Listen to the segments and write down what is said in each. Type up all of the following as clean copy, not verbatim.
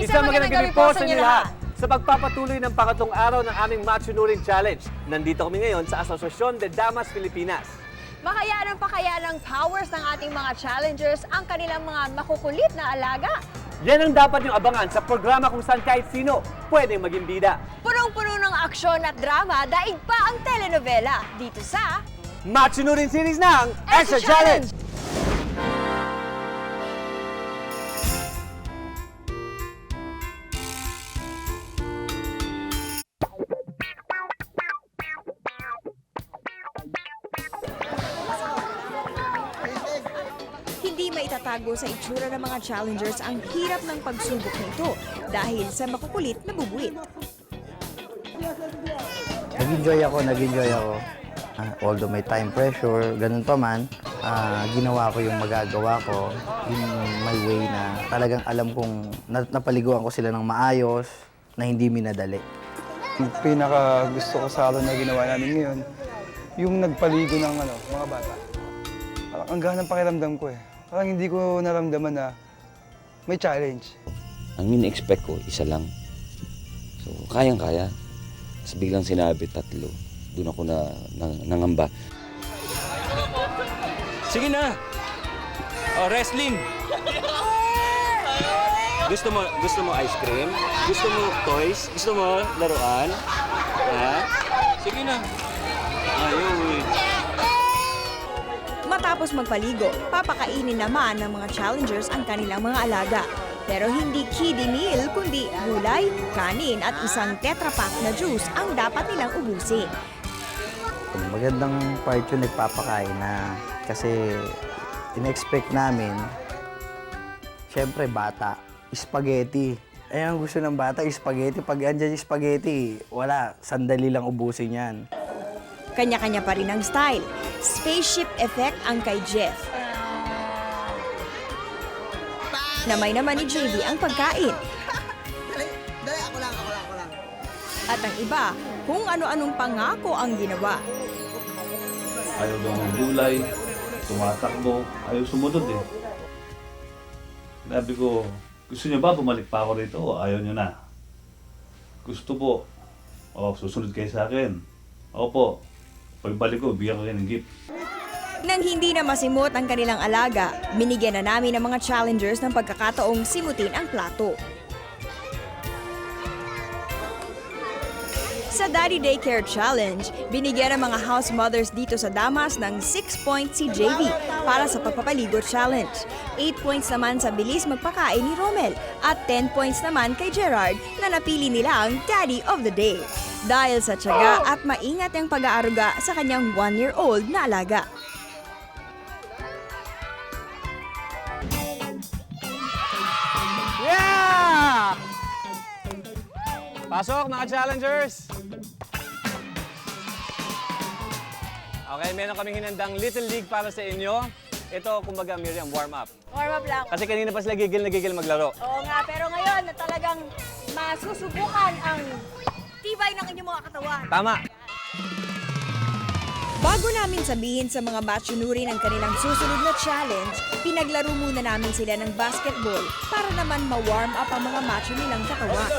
Isang magandang gabi po sa inyo lahat. Sa pagpapatuloy ng pangatlong araw ng aming Matchunurin Challenge, nandito kami ngayon sa Asosasyon de Damas Pilipinas. Pakaya ng powers ng ating mga challengers ang kanilang mga makukulit na alaga. Yan ang dapat yung abangan sa programa kung saan kahit sino pwedeng maging bida. Punong-puno ng aksyon at drama, daig pa ang telenovela dito sa Matchunurin series ng Extra Challenge! Hindi maitatago sa itsura ng mga challengers ang hirap ng pagsubok nito dahil sa makukulit na bubuwit. Nag-enjoy ako. Although may time pressure, ganun pa man, ginawa ko yung magagawa ko, yung may way na talagang alam kong napaliguan ko sila ng maayos, na hindi minadali. Yung pinaka gusto ko sa araw na ginawa namin ngayon, yung nagpaligo ng mga bata. Parang ang gana ng pakiramdam ko eh. Parang hindi ko naramdaman na may challenge. Ang mini-expect ko, isa lang. So, kayang-kaya. Tapos biglang sinabi, 3. Doon ako nangamba. Sige na! Oh, wrestling! Gusto mo ice cream? Gusto mo toys? Gusto mo laruan? Ha? Sige na! Ayun. Matapos magpaligo, papakainin naman ng mga challengers ang kanilang mga alaga. Pero hindi kiddie meal, kundi gulay, kanin at isang Tetra Pak na juice ang dapat nilang ubusin. Magandang part yung nagpapakain na kasi in-expect namin, syempre bata, spaghetti. Eh, ang gusto ng bata, spaghetti. Pag andyan yung spaghetti, wala, sandali lang ubusin yan. Kanya-kanya pa rin ang style. Spaceship effect ang kay Jeff. Namay naman ni JV ang pagkain. Dali, ako lang. At ang iba, kung ano-anong pangako ang ginawa. Ayaw daw ng gulay, tumatakbo, ayaw sumunod eh. Sabi ko, gusto niyo ba bumalik pa ako rito o ayaw niyo na? Gusto po. O, susunod kayo sa akin. Opo. Pagbalik ko, bigyan ko kayo ng gift. Nang hindi na masimot ang kanilang alaga, binigyan na namin ng mga challengers ng pagkakataong simutin ang plato. Sa Daddy Daycare Challenge, binigyan ng mga house mothers dito sa Damas ng 6 points si JV para sa pagpapaligo challenge. 8 points naman sa bilis magpakain ni Romel at 10 points naman kay Gerard na napili nila ang Daddy of the Day. Dahil sa tiyaga at maingat ang pag-aaruga sa kanyang 1-year-old na alaga. Yeah! Pasok mga challengers! Okay, meron kaming hinandang Little League para sa inyo. Ito, kumbaga, Miriam, warm up. Warm up lang. Kasi kanina pa sila gigil maglaro. Oo nga, pero ngayon na talagang masusubukan ang tibay ng inyong mga katawan. Tama. Bago namin sabihin sa mga matchunurin ang kanilang susunod na challenge, pinaglaro muna namin sila ng basketball para naman ma-warm up ang mga macho nilang katawan.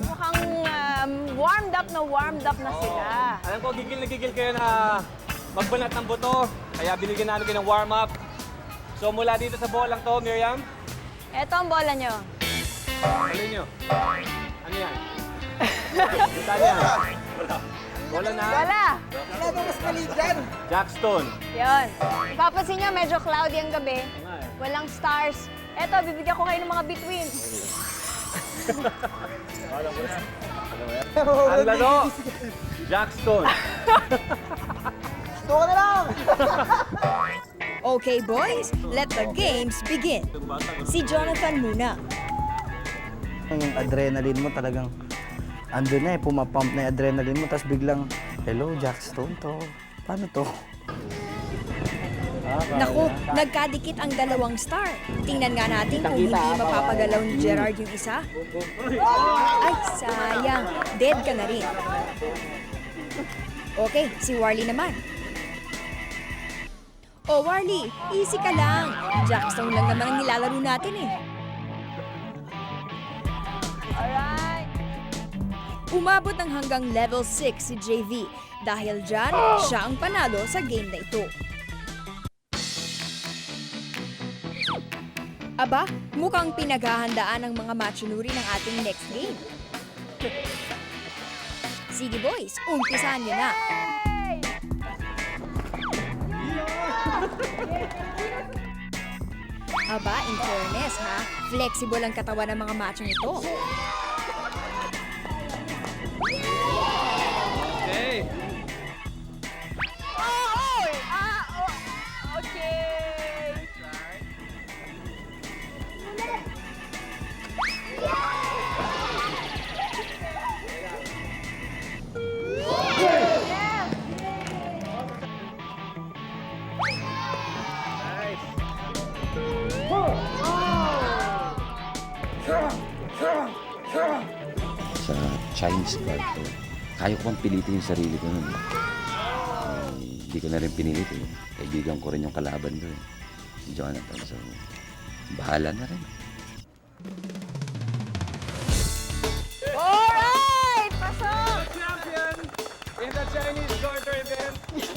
Mukhang warmed up na sila. Alam ko, gigil kayo na magbanat ng buto. Kaya binigyan namin kayo ng warm up. So mula dito sa bolang to, Miriam, Eto ang bola nyo. alin nyo. Ano yan? Saan yan? Bola na? Bola! Jackstone. Yun. Papansin nyo, medyo cloudy ang gabi. Walang stars. Eto, bibigyan ko kayo ng mga between. Ang laro, Jackstone. Okay, boys, let the games begin. Si Jonathan muna. Yung adrenaline mo talagang andun na pumapump na yung adrenaline mo, tapos biglang, hello, Jackstone to. Paano to? Naku, nagkadikit ang dalawang star. Tingnan nga natin kung hindi mapapagalaw ni Gerard yung isa. Ay, sayang. Dead ka na rin. Okay, si Warly naman. Oh, Warly, easy ka lang. Jackstone lang naman ang nilalaro natin eh. Umabot ng hanggang level 6 si JV. Dahil dyan, siya ang panalo sa game na ito. Aba, mukhang pinaghahandaan ng mga matchunuri ng ating next game. Sige boys, umpisahan niyo na. Aba, in fairness ha, flexible ang katawan ng mga machong ito. Sa Chinese guard ko, kaya ko pang pilitin yung sarili ko nun. Hindi ko na rin pinilit eh. Kaibigan ko rin yung kalaban ko eh. Si Jonathan. So, bahala na rin. Alright! Pasok! Champion in the Chinese Garter event.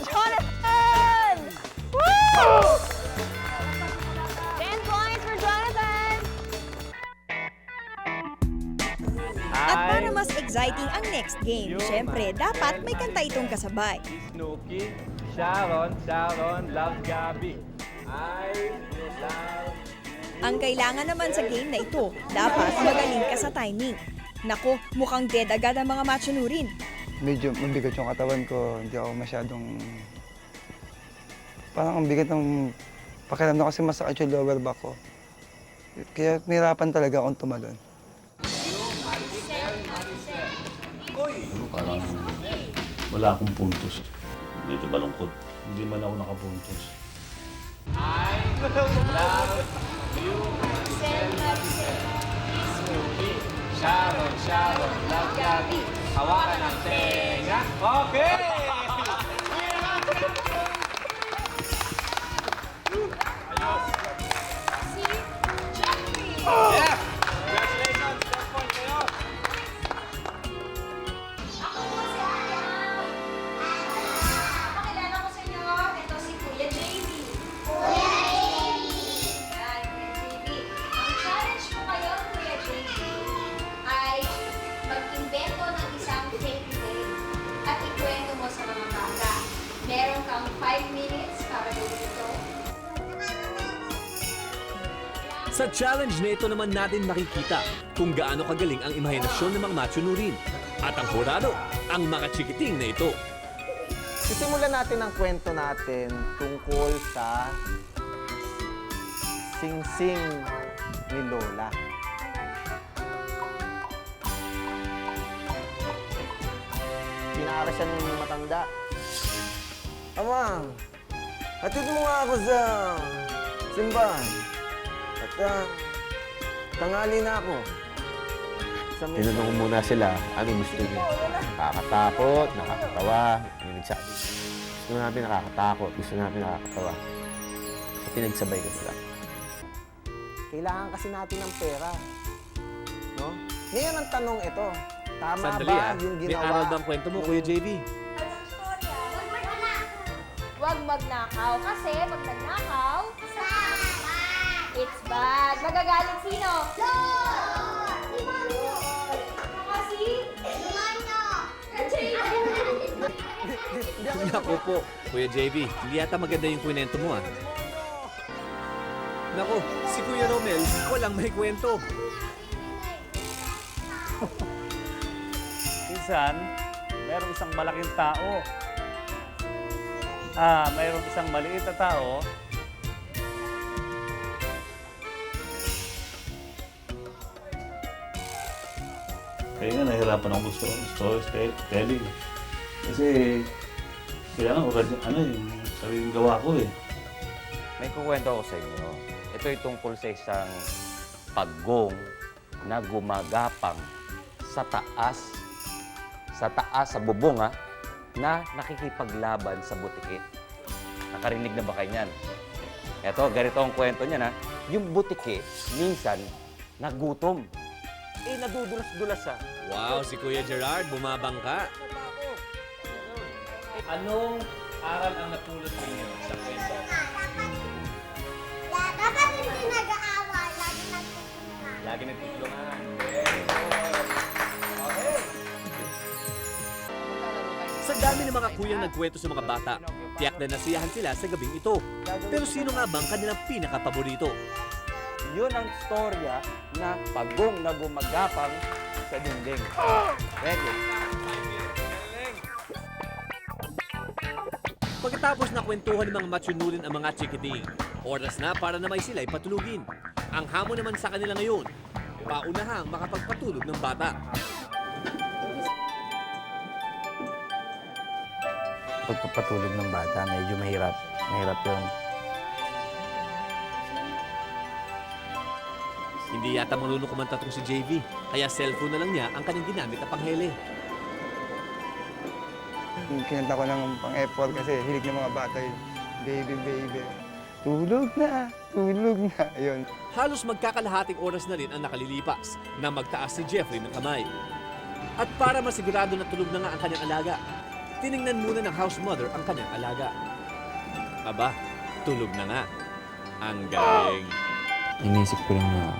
Jonathan! Woo! 10 points for Jonathan! At para mas exciting ang next game, syempre, dapat may kanta itong kasabay. Snooki, Sharon, love Gabi. I love... Ang kailangan naman sa game na ito, dapat magaling ka sa timing. Nako, mukhang dead agad ang mga matchunurin. Medyo mabigat yung katawan ko, hindi ako masyadong... Parang ang bigat ng pakiramdam kasi masakit yung lower back ko. Kaya nirapan talaga akong tumalon. Parang wala akong puntos. Medyo malungkot. Hindi man ako nakapuntos. Sharon, love Gabi. Hawakan ang tenga. Okay! Yeah! Congratulations! 10 points kayo. Ako po si Ariam. Pakilala ko sa inyo, ito si Kuya JV. Kuya JV! Yan, Kuya JV. Ang challenge ko ngayon, Kuya JV, ay mag-invento ng isang fake name at ikwento mo sa mga bata. Meron kang 5 minutes para gawin ito. Sa challenge na ito naman natin makikita kung gaano kagaling ang imahinasyon ng mga matchunurin. At ang hurado, ang mga chikiting na ito. Sisimulan natin ang kwento natin tungkol sa sing-sing ni Lola. Pinara siya ng matanda. Ama, hatid mo nga ako sa simbahan. At tangali na ako. Tinanong ko muna sila, ano gusto niyo? Nakakatakot, nakakatawa. Yung nagsabi, gusto namin nakakatakot, gusto namin nakakatawa. So, pinagsabay ko sila. Kailangan kasi natin ng pera. No? Ngayon ang tanong ito, tama Sandali ba yung may ginawa? aral bang kwento mo, Kuya JV? Huwag magnakaw kasi pag nagnakaw, it's bad. Magagalit sino? Lord! Kasi? Naku po, Kuya JV, hindi yata maganda yung kwento mo ah. Naku, si Kuya Romel, walang may kwento. Minsan, mayroong isang malaking tao. Mayroong isang maliit na tao. Kaya nga, nahirapan ako storytelling. Kasi, kaya nga, yung sariling gawa ko eh. May kukwento ako sa inyo. Ito ay tungkol sa isang pagong na gumagapang sa taas, sa bubong na nakikipaglaban sa butiki. Nakarinig na ba kayo niyan? Eto, ganito ang kwento niya na, yung butiki, minsan, nagutom. Nadudulas-dulas Wow, si Kuya Gerard, bumabangka. Anong aral ang napulot ninyo sa kwento? Dapat hindi nag-aaway, lagi nagtutulungan. Lagi nagtutulungan. Sa dami ng mga kuyang nagkwento sa mga bata, tiyak na nasiyahan sila sa gabing ito. Pero sino nga bang kanilang pinakapaborito? Yun ang storya na pagong na gumagapang sa dingding. Ready? Pagkatapos na kwentuhan ng mga matsunurin ang mga chikiting, oras na para na may sila'y patulugin. Ang hamon naman sa kanila ngayon, paunahang makapagpatulog ng bata. Pagpapatulog ng bata, medyo mahirap. Mahirap yun. Hindi yata marunong kumanta tong si JV, kaya cellphone na lang niya ang kanyang ginamit na panghele. Kinanta ko ng pang-effort kasi hilig ng mga bata yun. Baby, baby. Tulog na, tulog na. Ayun. Halos magkakalahating oras na rin ang nakalilipas na magtaas si Jeffrey ng kamay. At para masigurado na tulog na nga ang kanyang alaga, tiningnan muna ng house mother ang kanyang alaga. Aba, tulog na nga. Ang galing. Inisip ko lang na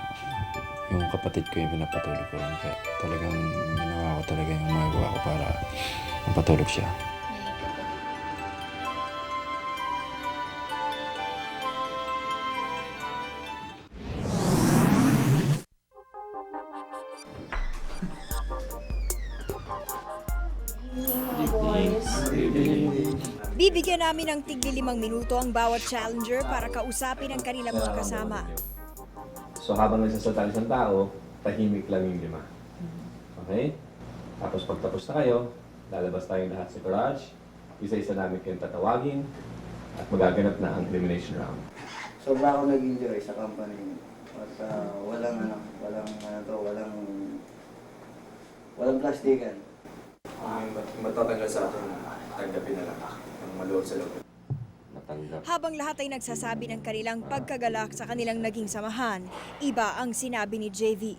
yung kapatid ko yung pinapatulog ko lang. Kaya talagang ginawa ko talaga yung magawa ko para mapatulog siya. Bibigyan namin ng tigli 5 minuto ang bawat challenger para kausapin ang kanilang mga kasama. So habang nagsasalita isang tao, tahimik lang yung 5. Okay? Tapos pagtapos na kayo, lalabas tayong lahat sa garage, isa-isa namin kayong tatawagin, at magaganap na ang elimination round. Sobra ako nag-enjoy sa company. At walang plastikan. Matatanggal sa akin, tanggapin na lang ang maluwag sa loob. Natanggap. Habang lahat ay nagsasabi ng kanilang pagkagalak sa kanilang naging samahan, iba ang sinabi ni JV.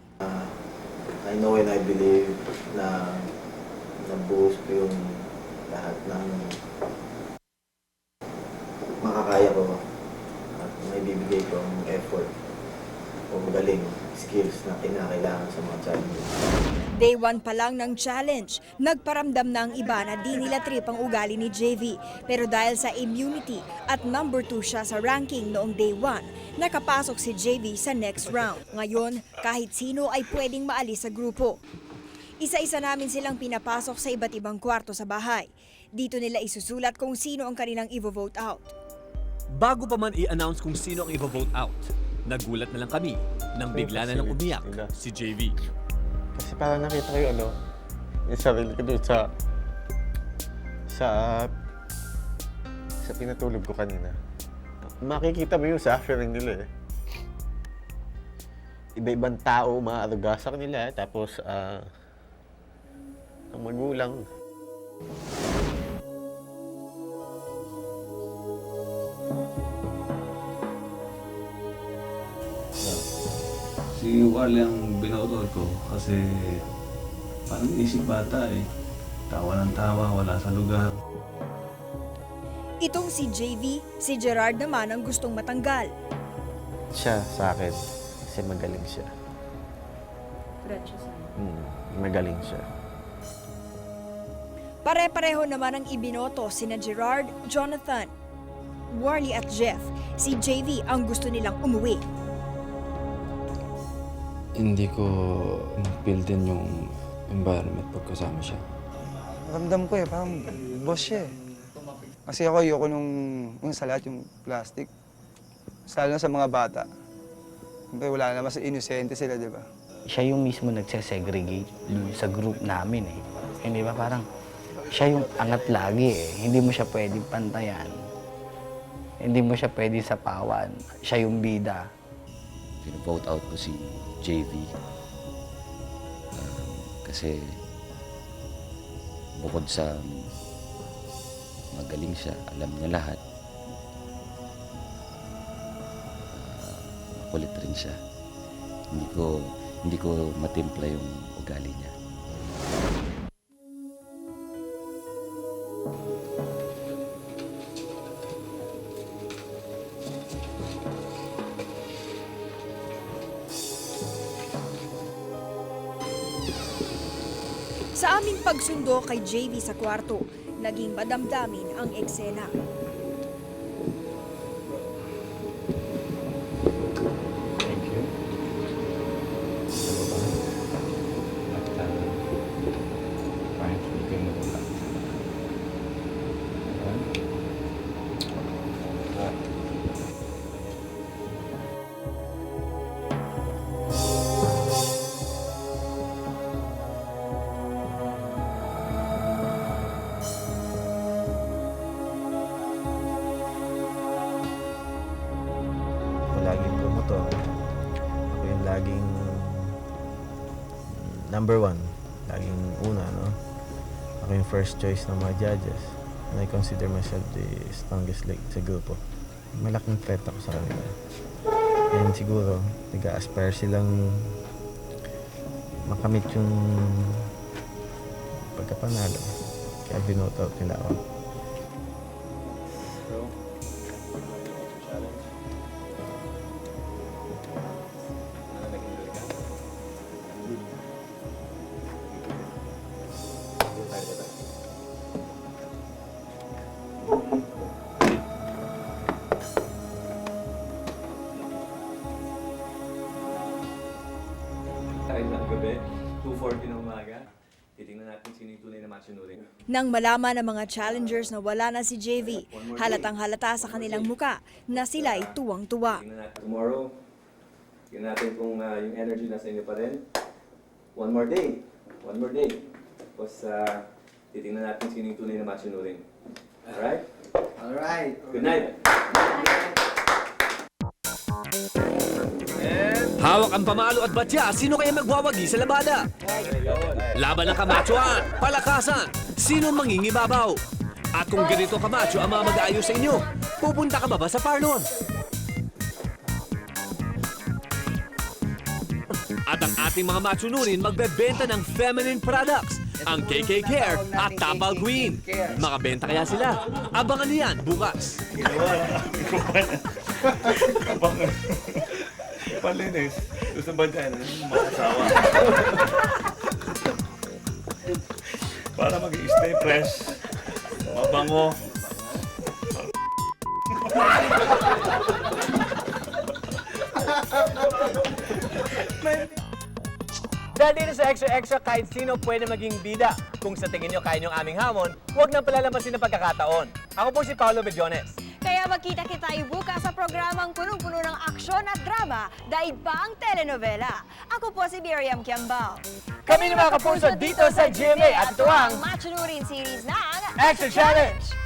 I know and I believe na nabuhos ko yung lahat ng makakaya ko at may bibigay ko ang effort o magaling skills na kinakailangan sa mga challenges. Day 1 pa lang ng challenge, nagparamdam na ang iba na di nila trip ang ugali ni JV. Pero dahil sa immunity at number 2 siya sa ranking noong day 1, nakapasok si JV sa next round. Ngayon, kahit sino ay pwedeng maalis sa grupo. Isa-isa namin silang pinapasok sa iba't ibang kwarto sa bahay. Dito nila isusulat kung sino ang kanilang i-vote out. Bago pa man i-announce kung sino ang i-vote out, nagulat na lang kami nang bigla na lang umiyak si JV. Kasi parang nakita ko yung sarili ko doon sa pinatulog ko kanina. Makikita mo yung suffering nila eh. Iba-ibang tao umaaruga sa kanila tapos ang magulang. Si Warley ang binoto ko kasi parang isip bata eh. Tawa ng tawa, wala sa lugar. Itong si JV, si Gerard naman ang gustong matanggal. Siya sa akin kasi magaling siya. Magaling siya. Pare-pareho naman ang ibinoto sina Gerard, Jonathan, Warley at Jeff. Si JV ang gusto nilang umuwi. Hindi ko feel din yung environment pagkasama siya. Ramdam ko parang boss siya eh. Kasi ako ayoko nung sa lahat yung plastic. Lalo na sa mga bata. Siyempre wala naman sa inosente sila, di ba? Siya yung mismo nagsesegregate sa group namin eh. Hindi ba parang siya yung angat lagi eh. Hindi mo siya pwedeng pantayan. Hindi mo siya pwede sapawan. Siya yung bida. Pino-vote out ko si JV. Kasi bukod sa magaling siya, alam niya lahat. Makulit rin siya. Hindi ko matimpla yung ugali niya. Sa aming pagsundo kay JV sa kwarto, naging madamdamin ang eksena. Thank you. At kahit hindi kayo nagula. Ako laging promotor. Ako yung laging number one. Laging una, no? Ako yung first choice ng mga judges. And I consider myself the strongest link sa grupo. Malaking threat ako sa kanila. And siguro, nag-aspire silang makamit yung pagkapanalo. Kaya binote out nila ako. Tayo ng gabi, 2:40 ng umaga. Titingnan natin sino yung tunay na matsunurin. Nang malaman ng mga challengers na wala na si JV, halatang halata sa kanilang muka na sila ay tuwang-tuwa. Tingnan natin tomorrow. Tingnan natin kung yung energy nasa inyo pa rin. One more day. One more day. Tapos titingnan natin sino yung tunay na matsunurin. Alright? Alright. Good night. Hawak ang pamalo at batya, sino kaya magwawagi sa labada? Laban ng kamatsuan, palakasan, sino mangingibabaw? At kung ganito kamacho ang mga mag-aayos sa inyo, pupunta ka ba sa parlon? At ang ating mga matsunurin magbebenta ng feminine products, ang KK Care at Tapal Queen. Makabenta kaya sila? Abangan niyan bukas. Palinis. Gusto ba dyan? Mga asawa. Para mag-i-stay fresh. Mabango. Dahil dito sa Extra Extra, kahit sino pwede maging bida. Kung sa tingin nyo kaya nyo aming hamon, huwag nang palalamasin ng pagkakataon. Ako po si Paolo Bediones. Kaya magkita-kita tayo bukas sa programang punong-puno ng aksyon at drama, daig pa ang telenovela. Ako po si Miriam Kiambao. Kami ni mga kapuso dito sa GMA at ito ang Matchunurin series ng Extra Challenge!